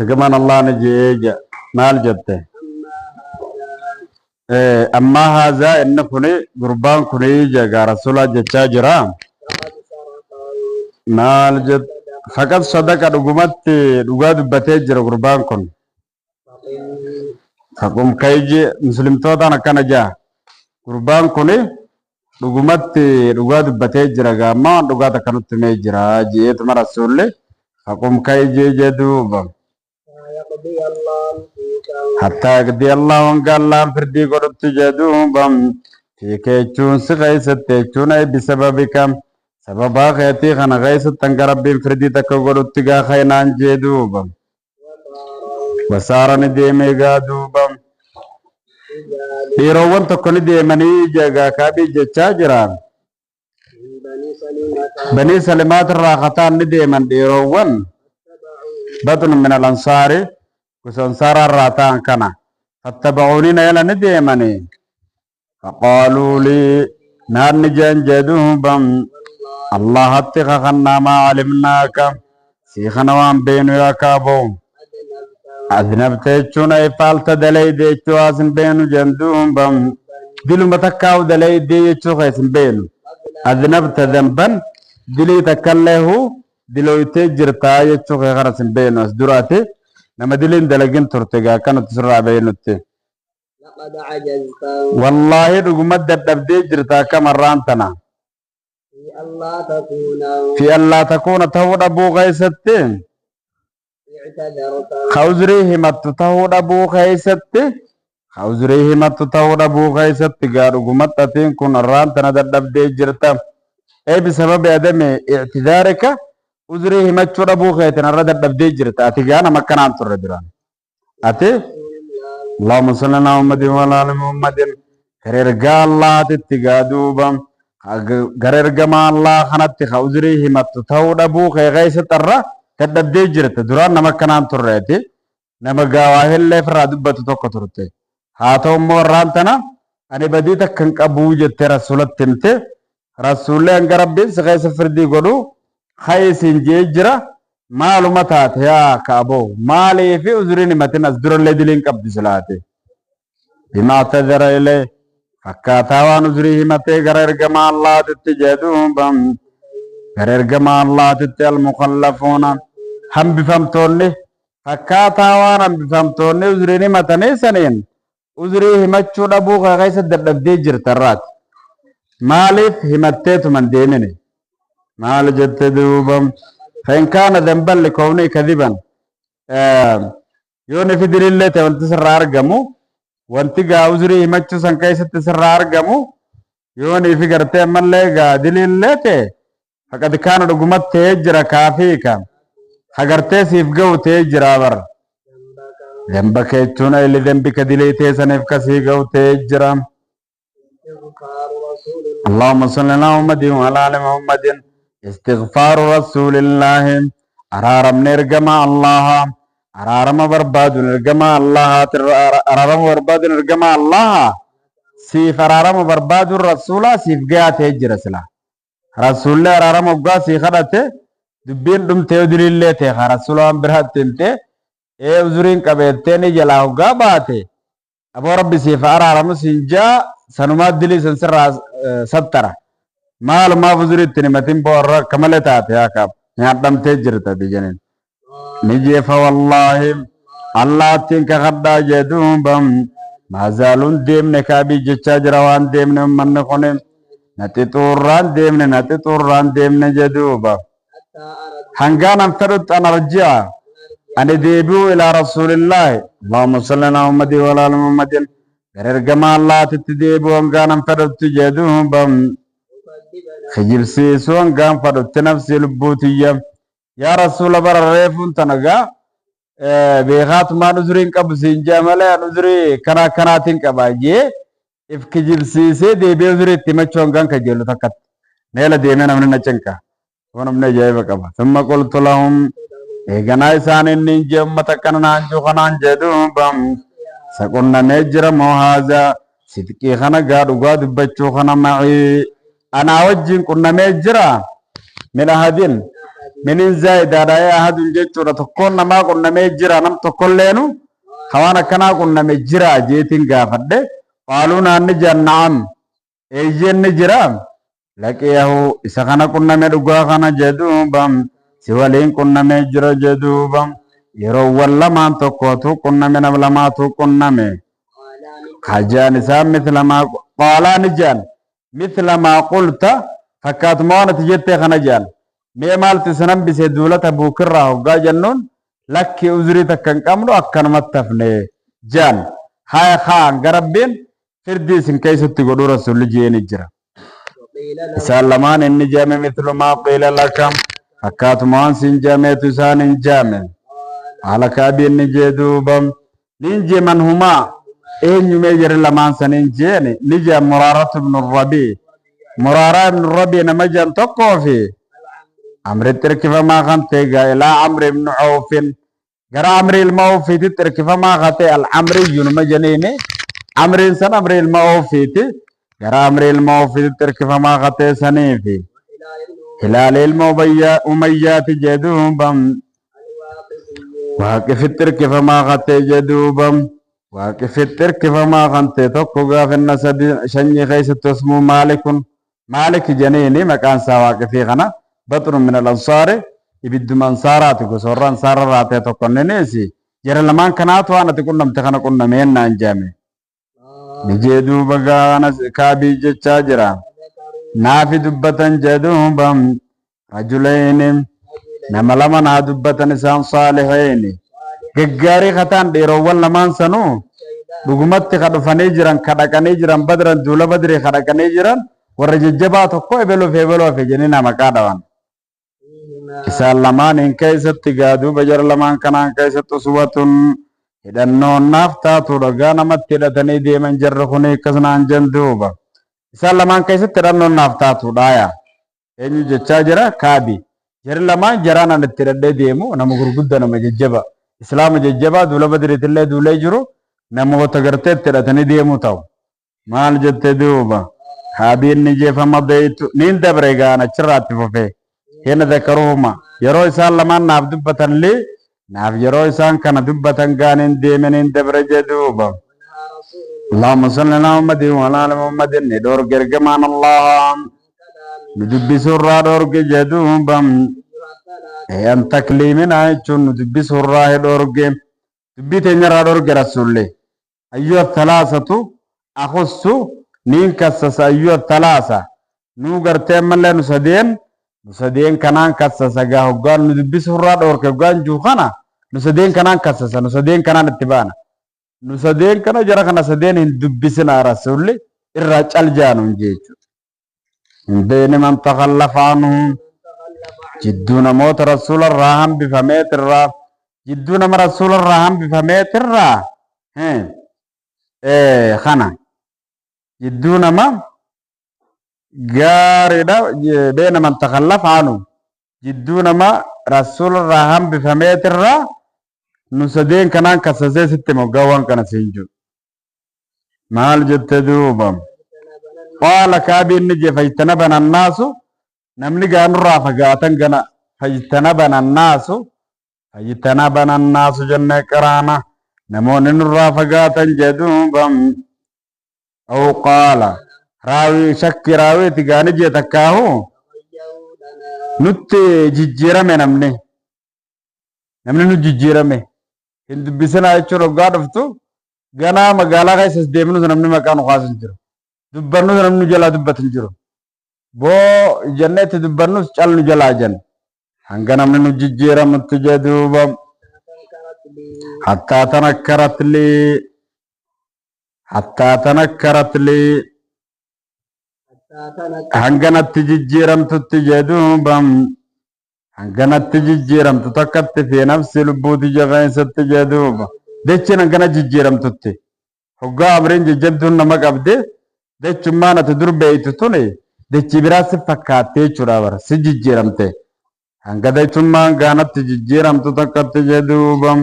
كمان الله نجي مال جته أما هذا إن كوني قربان كوني جا رسول الله جاجرا مال جت فقط صدق رغمت رغاد بتجر قربان كون حكم كيجي مسلم تودا نكنا جا قربان كوني رغمت رغاد بتجر ما رغاد كانت ميجرا جيت ما رسول الله حكم كيجي جدوبا حتى قدي الله وانقال الله فردي قربت جدوبا في كيتشون سغيست تيتشون أي بسببك سببا خيتي خنا غيست تنقرب فردي تكو قربت غا خينان جدوبا وسارني ديمي غادوبا ديروان تكوني ديماني جاقا كابي جتشاجران بني سلمات الراختان نديمان ديروان بطن من الأنصار وسنصار الراتان كنا فاتبعوني نيلا نديماني فقالوا لي نار نجان جدوبا الله اتخذنا ما علمناك سيخنا وان بينو يا كابو أذنبت يجون أي فالت دلي دي يجوازن بينو جندوبا دلو متكاو دلي دي يجو خيسن بينو أذنبت ذنبا دلي تكاليه دلو يتجرتا يجو خيسن بينو أسدراتي نما دلين دلقين ترتقا كانت تسرع بينو تي لقد عجزت والله رغمت دبدي جرتا كمرانتنا في الله تكون تهود أبو غيستين اعتذرت خوزريه متتهود أبو غيستين خوزريه متتهود أبو غيستين رغمت تتين كون رانتنا دبدي جرتا أي بسبب عدم اعتذارك وزريه متشود أبو غيتنا رد دبدي جرتا أتيجانا مكان عن تردران أتي اللهم صل على محمد وعلى آل محمد غريرغا الله تتغادوبا غريرغما الله خنت خوزريه متتهود أبو غيس ترى تدبدي جرتا دران نمكان عن تردي نمغا واهل لفراد بتتوك ترتي هاتو مورانتنا أني بديتك كنك أبو جت رسولت تمتي رسول الله انقربين سغيس فردي قلو خيسين جيجرا معلومات يا كابو مالي في أزرين متن أصدر اللي دلين قبض صلاتي بما اعتذر إليه فكاتاوان أزريه متى غرر جمع الله تتجدون بم غرر جمع الله تت المخلفون هم بفهمتوني فكاتاوان هم بفهمتوني أزرين متني سنين أزريه متشو دبو غيس الدبدي جرترات مالف همتت من ديمني مال جتدوبم فإن كان ذنبا لكونه كذبا يوني في دليل الله تولتسر أرقمو وانتقى أزري همتشو سنكيس تسر أرقمو يوني في قرتي من لغا دليل الله فقد كان رقمت تيجرى كافيكا حقرتي سيفقو تيجرى بر ذنبك يتشونا اللي ذنبك دليل تيسنفك سيقو تيجرى اللهم صل على محمد وعلى آل محمد استغفار رسول الله أرارم نرجم الله أرارم برباد نرجم الله أرارم برباد نرجم الله سيف أرارم برباد الرسول سيف جاءت هجرسلا رسول الله أرارم أبغى سيخرته دبين دم تودل الله تها رسول الله برهت تنته وزرين كبرتني جلا أبغى باته أبو ربي سيف أرارم سينجا سنوات دلي سنسر سترة مال ما فزرت نمتين بورا كملتات يا كاب يادم تجرت بجنين نجي فوالله الله تنك خدا جدوم بم ما زالون ديم نكابي جتشاجروان ديم نمن نخونم نتي توران ديم نجدوبا هنغان امترت أنا رجع أنا ديبو إلى رسول الله اللهم صل على محمد وعلى آل محمد غرغما الله تتديبو هنغان امترت جدوبا خجل سيسون قام فرد نفسي لبوتية يا رسول الله برريفون تنقى بيغات ما نزرين كبسين جاملا نزري كناتين كباجي if kijibsiisee deebi'ee uzuri itti himachuu hangaan kajeelu takkatti neela deemee namni na cinqa waan namni ajaa'iba qaba thumma qultu lahum eeganaa isaan inni hin jee ummata akkana naan juu kanaan jedhuubam isa qunnamee jira moo haazaa sidqii kana gaa dhugaa dubbachuu kana macii anaa wajjin qunnamee jira min ahadin من زائد هذا أحد جيتورا تكون ما كنا مجرا نم تكلينو خوانا كنا كنا مجرا جيتين قافد قالوا نجر نعم إيجين نجرام لكيه إسخنا كنا مدقوا خنا جدوبام سوالين كنا مجرا جدوبام يرو والله ما تقوتو كنا من أبلماتو كنا مي خجان سام مثل ما قال نجان مثل ما قلت فكات مونة جت خنجان مي مال تسنم بسدولة بوكرة وقا جنون لك أزري تكن كاملو أكن متفني جان هاي خان قربين فردي سن كيس تقولوا رسول جين الجرا سلمان إن جامع مثل ما قيل لكم فكات مون سن جامع تسان جامع على كابين نجدوبم ننجي من هما إن يميجر لمان سننجيني نجي مرارة بن الربيع مرارة بن الربيع نمجن تقوفي عمر التركي فما خنتي إلى عمر بن عوف قرى عمر الموفي تتركي فما خنتي العمري نمجنيني عمر إنسان عمر الموفي قرى عمر الموفي تتركي فما خنتي سنيفي هلال الموميات جدوبم واقف الترك فما خنتي جدوبم واقف الترك فما خنتي تقوغا في النسب شني خيس اسمه مالك جنيني مكان سواقفي خنا بطن من الأنصار يبدو من صارات قصوران صارات تقولن نسي جرى لمان كنات وانا تقول نم تخنا كنا مين نانجامي نجدو بقى أنا كابي جتشاجرا نافي دبتن جدوبم رجلين نملما نادبتن إنسان صالحين gaggarii kataan dheeroowwan lamaan sanuu dhugumatti kadhufanii jiran kadhaqanii jiran badran duula badrii kadhaqanii jiran warra jajjabaa tokko ebeluuf jedhanii nama qaadhawan isaan lamaaniin keessatti gaaduuba jara lamaan kanaan keessatti uswatun hidhannoon naaf taatu dhagaa namatti hidhatanii deeman jarri kuni akkasnaan jenduuba isaan lamaan keessatti hidhannoon naaf taatu dhaaya eenyu jechaa jira kaabi jarri lamaan jaraan an itti hidhadhee deemu nama gurgudda nama jajjaba إسلام ججبا دولا بدرت الله دولا يجرو نمو تغرتت ترتني ديمو تاو مال جت دوبا حابين نجي فمضيت نين دبريغانا چرات ففه هنا ذكروهما يرو إسان لما ناف دبتن لي ناف يرو إسان كان دبتن غانين ديمنين دبرج دوبا اللهم صل على محمد وعلى آل محمد ندور گرگمان الله ندبي سورة دور جدوبا أن تكليمنا يجون دبي سورة دورجيم دبي تنير دورج رسولي أيها الثلاثة أخصو نين كسس أيها الثلاثة نوغر تملا نسدين كنان كسس جاه قال ندبي سورة دورج قال جوخنا نسدين كنان كسس نسدين كنان اتبانا نسدين كنا جرا كنا سدين دبي سنا رسولي الرجال جانون جيجو بين من تخلف عنه جدونا موت رسول الرحم بفميت الرا جدونا ما رسول الرحم بفميت الرا خنا جدونا ما غاردا بين من تخلف عنه جدونا ما رسول الرحم بفميت الرا نسدين كنان كسسه ست مغوان كنا سينجو مال جتدوبم قال كابين نجي فاجتنبنا الناس نمني كان رافقاتن كنا فاجتنبنا الناس جنة كرانا نمون رافقاتن جدوبم أو قال راوي شك راوي تغاني جتكاهو نت ججيرمه نمني نججيرمه هند بسنا يچرو غادفتو غنا مغالا كايسس ديمنو نمني مكانو خاصن جرو دبرنو نمني جلا دبتن جرو بو جنة دبرنوس چالنو جلا جن هنگنا من ججيرا متجدوبا حتى تنكرت لي هنگنا تججيرا متجدوبا هنگنا تججيرا متكت في نفس البوت جغين ستجدوبا دچن هنگنا ججيرا متتي هقا امرين ججبتون نمك ابدي دچ مانا تدر بيتتوني دچي براس فكاتي چراور سججيرمته هنگدا چمان غانت ججيرمتو تكت جدوبم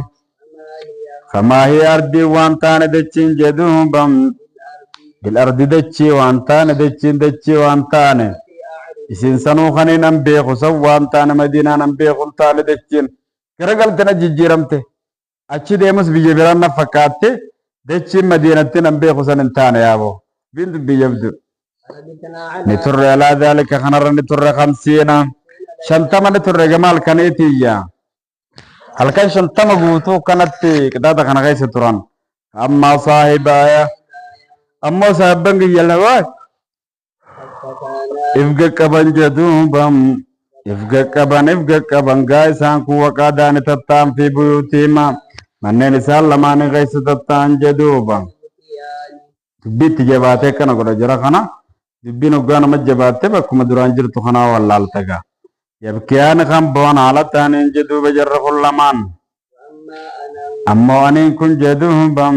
فما هي ارضي وانتان دچين جدوبم بالارض دچي وانتان دچين دچي وانتان isin sanuu kaniin an beeku san waan taane madiinaan an beeku hin taane dachiin garagaltana jijjiiramte achi deemus biyya biraan na fakkaatte dachiin madiinatti an beeku san hin taane yaaboo bintu biyyabdu فلبثنا على ni turre alaa daalika kanarra ni turre kamsiina shantama ni turre gama halkaniitiyya halkan shantama guutuu kanatti qixaata kana keessa turan ammaa saahibaaya ammoo sahabban kiyya lawaa فكان ifga qaban jedhuubam ifga qaban gaa isaan kun waqaa daani tattaan fi buyuutiima manneen isaan lamaanii keessa tattaan jedhuuba الفتيان dubbiitti jabaatee kana godha jira kana dubbiin hoggaa nama jabaatte bakkuma duraan jirtu kanaa wallaalta gaa yabkiyaan kan boon haala taaniin jedhuuba jarra kun lamaan وأما أنا ammoo aniin kun jedhuubam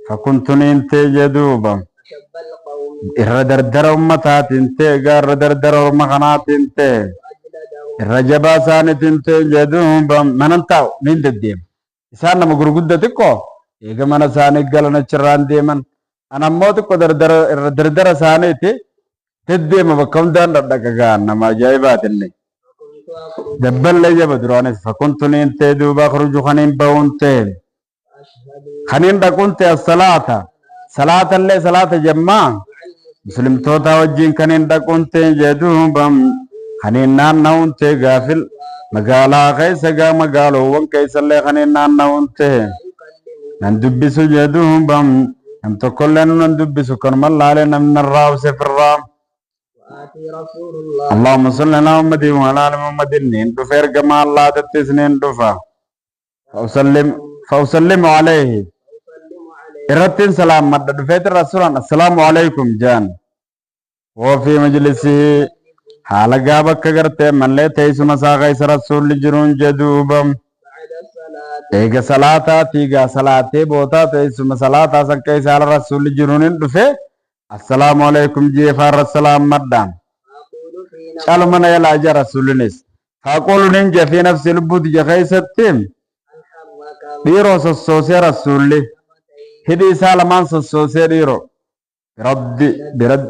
fakuntuniin tee jedhuubam أشب القوم irra dardara ummataatiin ta'e egaa irra dardara orma kanaatiin ta'e وأجلدهم irra jabaa isaaniitiin ta'e jedhuun manan taa'u niin deddeema isaan nama gurgudda xiqqoo eega mana isaanii galan achirraan deeman an ammoo xiqqoo irra dardara isaaniiti deddeema bakka hundaan dhadhaqa ga'an nama ajaa'ibaatinne وكنت أخرج dabballee jaba duraanis fakuntu niin ta'e duuba akhruju kaniin ba'uun ta'e أشهد kaniin dhaquun ta'e salaata salaatallee salaata jammaa مع المسلمين muslimtoota wajjin kaniin dhaquun ta'e jedhuubam kaniin naanna'uun ta'e gaafil magaalaa keessa gaa magaaloowwan keessallee kaniin naanna'uun ta'e يكلمون nan dubbisu jedhuubam nam tokkollee nu nan dubbisu kanuma laalee namni narraa use firraa وآتي رسول الله allahumma salli ala muhammadin wa ala ali muhammadin niin dhufe ergama allaatattis niin dhufa fausallimu alayhi وأسلم عليه irrattiin salaammadha dhufeetin rasuulaan assalaamu alaykum jaan وفي مجلسه حال جابك كرت من لا تيسما ساقي رسول جرون جدوبا بعد الصلاة إيجا صلاة تيجا صلاة بوتا تيسما صلاة سكي سال رسول جرون دفه السلام عليكم جيفار السلام مدام أقول حين قالوا من يلا أجا رسول نس فأقول ننجا في نفس البود جخيس التيم أنحرك ديرو سوسي رسول هدي سالمان سوسي ديرو برد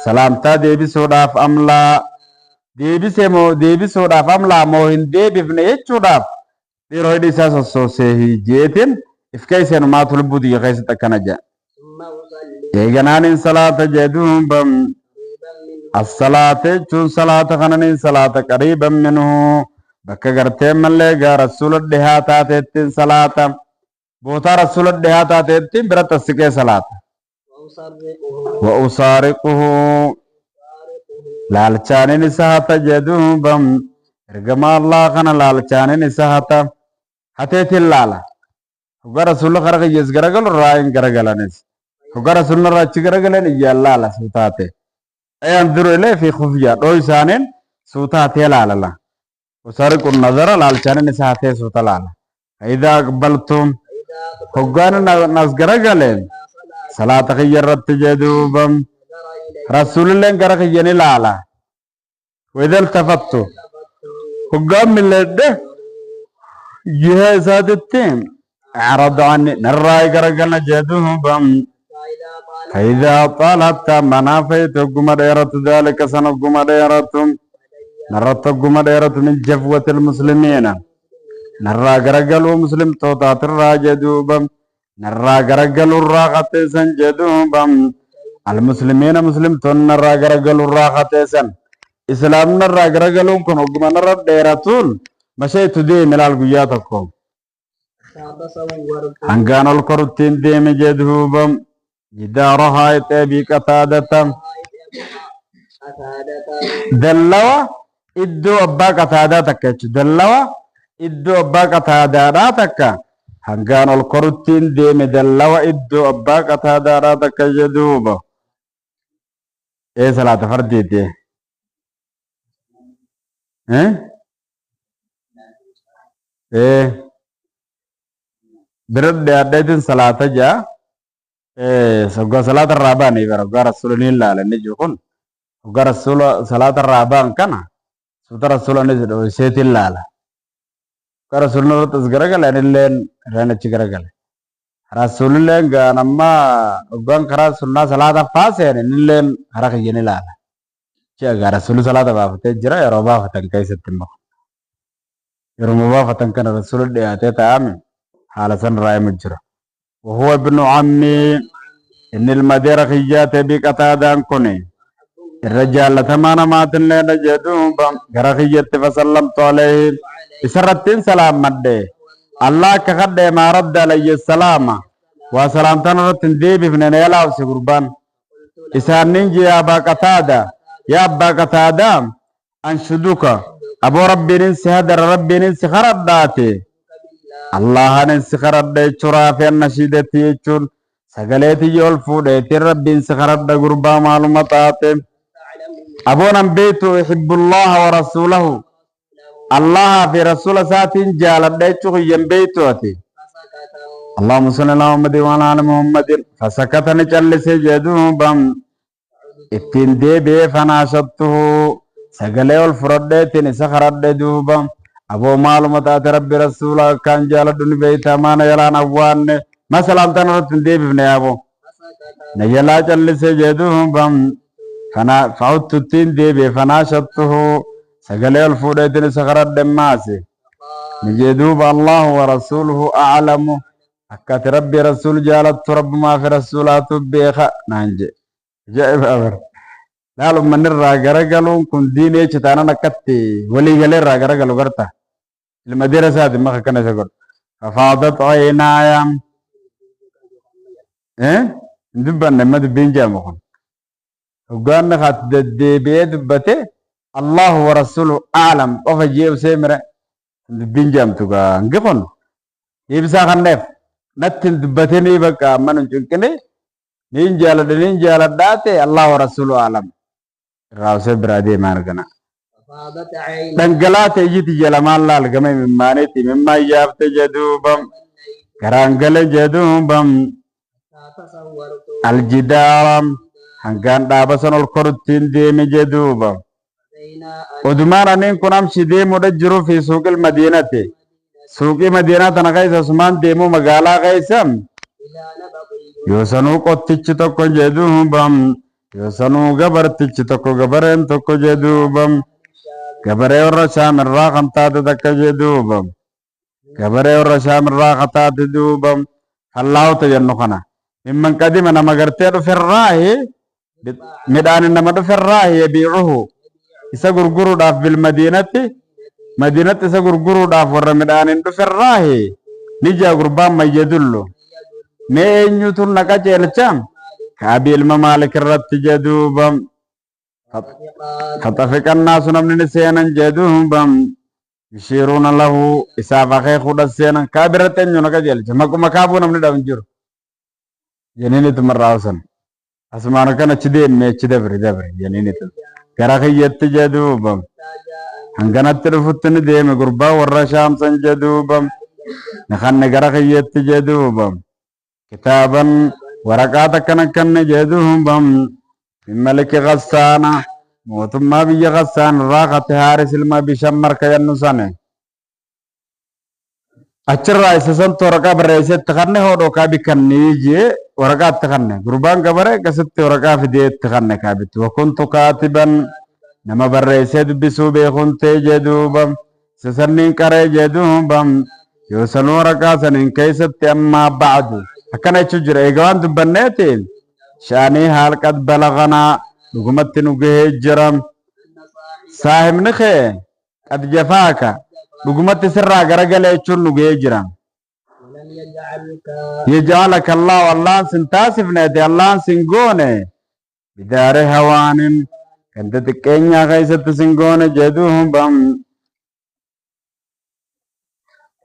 سلامتا deebisuudhaaf amlaa deebisuudhaaf amlaa moo hin deebifne jechuudhaaf dhiiroo hidhi isaa sossoosee hijeetin if keessa numaatu lubbuu xiyya keessatti akkana jedha ثم أصلي eeganaanin salaata jedhuubam قريبا منه assalaata jechuun salaata kananiin salaata qariiban minhu bakka gartee mallee gaa rasuula dhihaa taateettiin salaata bootaa rasuula dhihaa taateettiin biratti assiqee salaata وأصرقه وأسارقه وأصارقه لالچانين ساحتا جدوبم ارغما الله خنا لالچانين ساحتا حتيت اللالا وغا رسول الله خرق يس غرغل راين غرغلانس وغا رسول الله راچ غرغلن يالالا سوتاته اي انظر اليه في خفيا دويسانين سوتاته لالا وسارق النظر لالچانين ساحته سوتا لالا اذا قبلتم فإذا وغان ناس غرغلن صلاة خيرت جدوبم نظر إليه رسول الله غرق يني لالا وإذا التفت وقام من لده جهازات التيم أعرض عني نراي غرقنا جدوبم فإذا طال فإذا طالت منافيت قمديرة ذلك سنة قمديرة نرت قمديرة من جفوة المسلمين نرى غرقلوا مسلم توتات الراجدوبم نرى غرقلوا الراقة سنجدوبم المسلمين مسلم تون نرى غرقلوا الراقة سن إسلام نرى غرقلوا كن وقم نرى ديرتون مشيت دي من القياتكم فتصورت هنغان الكرتين دي مجدوبم جدارها يتابي قتادة أفادت دلوا إدو أبا قتادة تكتش دلوا إدو أبا قتادة تكا هنغان الكرتين دي مدلوا إدو أبا قتادة تكا جدوبا إيه صلاة فرديتي إيه برد أديتن صلاة جا سوغا صلاة الرابان يبرا وغا رسول الله لنجو كن وغا رسول صلاة الرابان كنا سوتا رسول نجد وسيت الله وغا رسول الله تسغرغل لن رنا چغرغل رسول الله غا نما وغان خرا سنة صلاة فاسين نلن حرق يني لالا شيء قال رسول صلاة بافة جرا يا ربافة كيس التمه يرمى بافة كان رسول الدياتي تامن حال سن راي مجرى وهو ابن عمي إن المدير خيات بقتادان كوني الرجال تمانا ماتن لنا جدوهم غرخيت فسلمت عليه إسرتين سلام مده الله كخد ما رد علي السلام وسلامتنا رتن ديبي فنين يلاو سيقربان إسان ننجي يا أبا قتادة يا أبا قتادة أنشدوك أبو ربي ننسي هدر ربي ننسي خرد داتي الله ننسي خرد دي شرافي النشيدتي يجون سقليتي يول فوديتي ربي ننسي خرد دا قربا معلوماتاتي أبونا بيتو يحب الله ورسوله الله في رسول ساتين جالب ديتو ينبيتو أتي اللهم صل على محمد وعلى آل محمد فسكت نجلس جدوه بم اتين دي بي فناشدته سقلي والفرد نسخرد دوبم أبو معلومات ربي رسوله كان جالدون بيتا مانا يلان أبوان مثلا تنرتن دي بفني أبو نجلا جلس جدوه بم فنا فعدت التين دي بي فناشدته سقلي والفرد نسخرد ماسي نجدوب الله ورسوله أعلم أكات ربي رسول جالت رب ما في رسولات بيخا نانجي جائب أمر لالو من الراغرغلون كن دين يچتانا نكتي ولي غلي الراغرغلو غرتا المدرسة دي ما كنا شغل ففاضت عينايا ندبن نمد بينجا مخون وقالنا خات دي بيد بته الله ورسوله أعلم وفجيب سيمرة بينجا متوقع نقفن يبسا خنف نتن دبتني بقى منو جنكني نينجالا داتي الله ورسوله أعلم راوسه برادي مارغنا ففاضت عيناي دنگلات يجي جلمان لال گمي ممانيتي مما يافت جدوبم كرانگل جدوبم فتصورت الجدارم هنگان دابسن القرطين ديم جدوبم بين ودمان انين كنام شديم ودجرو في سوق المدينة سوق مدينة تنغيس اسمان ديمو مغالا غيسم إلى نبطي يوسنو قطتش تكو جدوبم يوسنو غبرتش تكو غبرن تكو جدوبم غبري ورشام الراقم تاد تكو جدوبم غبري ورشام الراقم تاد دوبم الله تجنخنا ممن قدم نما غرتيرو في الراهي ميدان نما في الراهي يبيعه isa gurguruudhaaf bilmadiinatti madiinatti isa gurguruudhaaf warra midhaaniin dhufe irraahi ni jaa gurbaan mayyadullu mee eenyutu naqa ceelcham kaabii ilma maalik irratti jeduubam faxafiqa annaasu namni ni seenan jeduubam yushiiruuna lahu isaaf akeekuudha seenan kaabii irratti eenyu naqa ceelcha maquma kaabuu namni dhabu hin jiru jeniinitu marraawsan asumaan kan achi deemme achi dabri jeniinitu gara kiyyatti jeduubam hanganatti dhufutti ni deeme gurbaa warra shaamsan jeduubam nakanne gara kiyyatti jeduubam kitaaban waraqaata akkana kanne jeduubam min maliki Ghassaana mootummaa biyya Ghassaan irraa kate Haaris ilma Bishammar kayannu sane achirraa isa santu waraqaa barreessetti kanne hodhoo kaabi kannii jee waraqaatti kanne gurbaan gabare akkasitti waraqaa fideetti kanne kaabitti wakuntu kaatiban nama barreessee dubbisuu beekuun ta'e jeduubam isa sanniin qaree jeduubam yoo sanuu waraqaa saniin keessatti ammaa ba'adu akkana jechuun jira egaa waan dubbanneetiin shaanii haal qad balaganaa dhugumatti nu gahee jira saahibni kee qad jafaaka dhugumatti sirraa garagalee jechuun nu gahee jira ولم يجعلك يجعلك الله والله سنتاسف نادي الله سنقونه بدار هوان كنت تكينيا غيست سنقونه جدوهم بم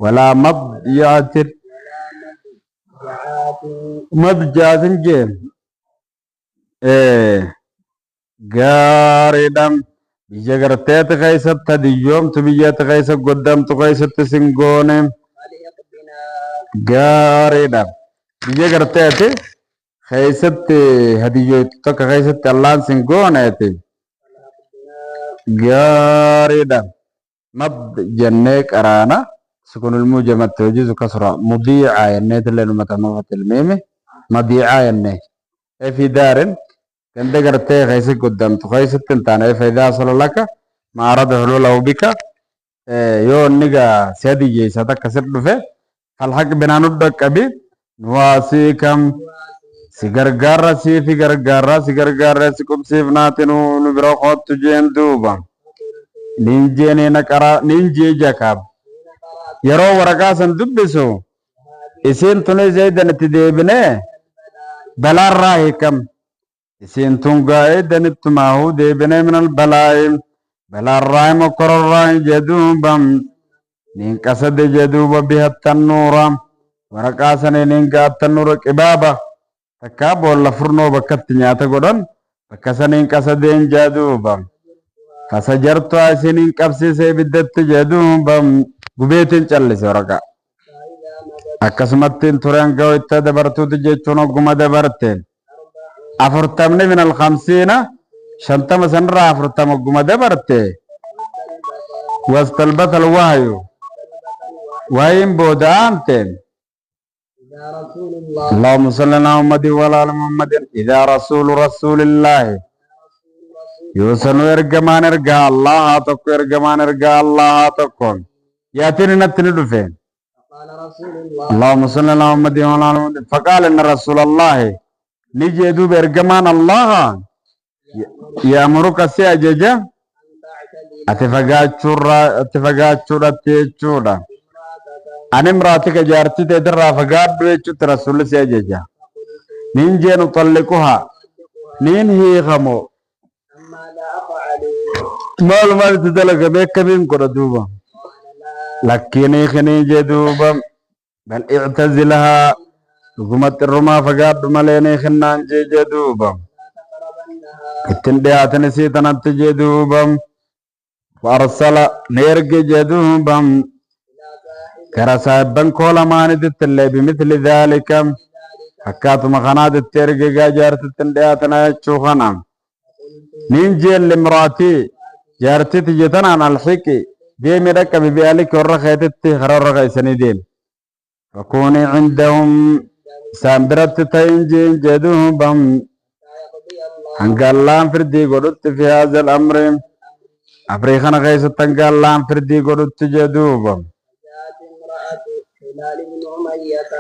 ولا مضيعة دعات مضجعة جيم غاردم بيجا غرتيت غيست تديوم تبيجات غيست قدام تغيست سنقونه فليق بنا gaariidha biyya garteeti keessatti hadiyyootu tokko keessatti allaan sin gooneeti gaariidha mad jennee qaraana sukunul mujamatti hojiisu kasra mudiicaa jenneetillee numata mafat ilmiimi madiicaa jennee fi daarin ganda gartee keessa guddamtu keessatti hin taane faayidaa sala laka maarada hulula bika yoo niga sadi geessa takka sir dhufe falhaq binaanu dhaqqabi nuwaasiikam si gargaarra siifi gargaarra si gargaarra si qubsiif naatinu nu bira qoottu jeen duuba ninjeeni naqara ninjee jakaab yeroo waraqaa san dubbisu isiin tuni zaydan itti deebine balaarraa hiikam isiin tun gaa'eedan ittumaahu deebine minal balaa'i balaarraa mokororraa jeduubam nin qasade jeduuba bihattan nuura waraqaa sanii nin gaattan nuura qibaaba takkaa boolla furnoo bakkatti nyaata godhan bakka saniin qasadeen jeduuba fasajartu isiniin qabsiisee ibiddatti jeduuba gubeetiin callise waraqaa akkasumatti tureen ga'u itti dabartuuti jechuun ogguma dabarteen afurtamni min alkamsiina shantama sanirraa afurtama ogguma dabarte wastalbata alwahyu wayin booda aanteen إذا رسول الله اللهم صل على محمد وعلى آل محمد إذا رسول الله يوسن إرجمان إرجع الله تكو إرجمان إرجع الله تكون ياتيني نتني دفين قال رسول الله اللهم صل على محمد وعلى آل محمد فقال إن رسول الله نيجي دوب إرجمان الله يأمرك سيأججا أن تعتدل أتفقات شورا تيجورا أنا مراتك جارتي تدرى فقاد بيجت رسول سيأججا نينجي نطلقها نين هي غمو أما لا أفعل معلومات تدلق بيك من قردوبا لكني خني جدوبا بل اعتزلها حكومة الرما فقاد مليني خنان جدوبا تقربنها اتنديات نسيتنا جدوبا وارسل نيرج جدوبا كرسابن كولا ماني تتلي بمثل ذلك حكات مخانات الترقى جارت اتندياتنا يتشوخنا نينجي لمراتي جارتي تجتنا عن الحكي ديمي ركب بيالك ورخيتتي خرار رخيسني دين فكوني عندهم سامبرت تينجين جدوبا هنقالان فردي قدت في هذا الأمر أفريخنا غيث تنقالان فردي قدت جدوبا جاءت امرأة هلال بن أمية